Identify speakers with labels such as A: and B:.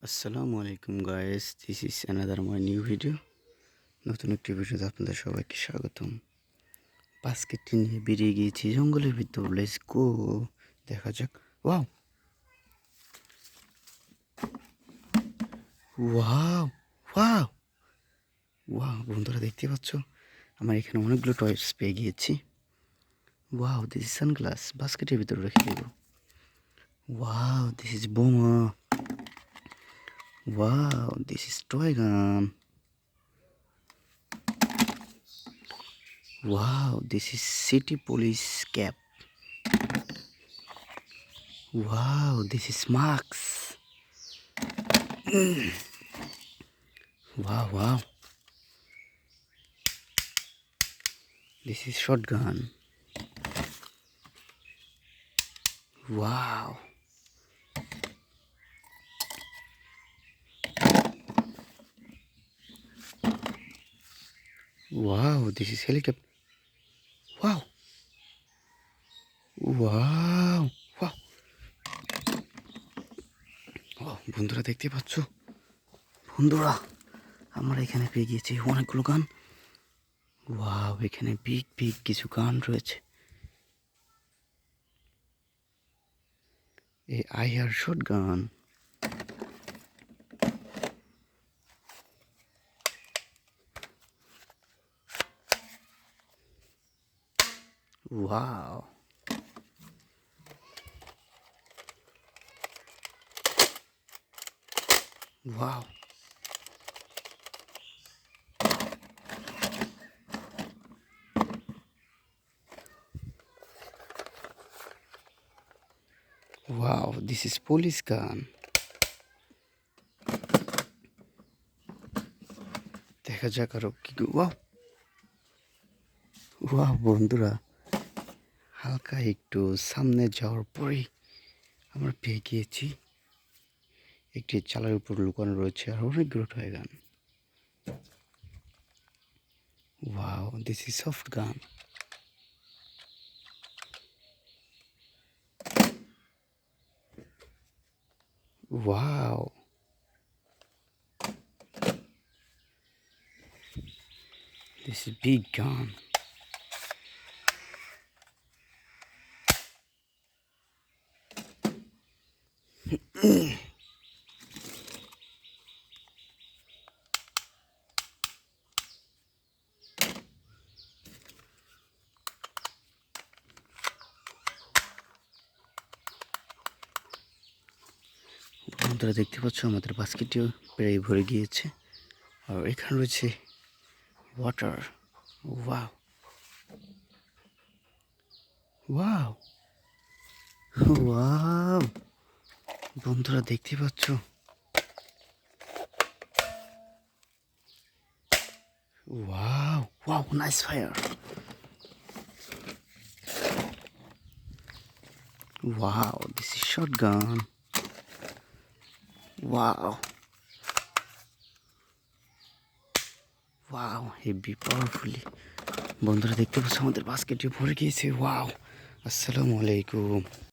A: আসসালামু আলাইকুম guys, this is another my new video. নতুন একটি ভিডিওতে আপনাদের সবাইকে স্বাগতম। বাস্কেটটি নিয়ে বেরিয়ে গিয়েছি জঙ্গলের ভিতর। লেটস গো, দেখা যাক। ওয়াও ওয়াও ওয়াও ওয়াও বন্ধুরা, দেখতে পাচ্ছ আমার এখানে অনেকগুলো টয়েস পেয়ে গিয়েছি। ওয়াও, দিস ইজ সানগ্লাস, বাস্কেটের ভিতরে রেখে দেব। ওয়াও, দিস ইজ বোমা। ওয়াও, দিস ইজ টয় গান। Wow, this is city police cap. Wow, this is Max. Wow. This is shotgun. Wow. Wow, this is helicopter. Wow. Wow. Wow. বন্ধুরা, দেখতে পাচ্ছ বন্ধুরা, আমরা এখানে পেয়ে গিয়েছি অনেকগুলো গান। ওয়াও, এখানে বিগ কিছু গান রয়েছে। এই IR shotgun. Wow. Wow. Wow, this is police gun. দেখা যাক আরো কি। ওয়াও বন্ধুরা, হালকা একটু সামনে যাওয়ার পরেই আমরা পেয়ে গিয়েছি একটি চালের উপর লুকানো রয়েছে আর অনেকগুলো টয় গান। ওয়াও, দিস ইজ সফট গান। ওয়াও, দিস ইজ বিগ গান। বন্ধুরা, দেখতে পাচ্ছ আমাদের বাস্কেটটিও প্রায় ভরে গিয়েছে আর এখানে রয়েছে ওয়াটার। ওয়াও ওয়াও ওয়াও বন্ধুরা, দেখতে পাচ্ছ wow nice fire. Wow, this is shotgun. Wow heavy powerfully. বন্ধুরা, দেখতে পাচ্ছ আমাদের বাস্কেটটি ভরে গিয়েছে। ওয়াও, আসসালামু আলাইকুম।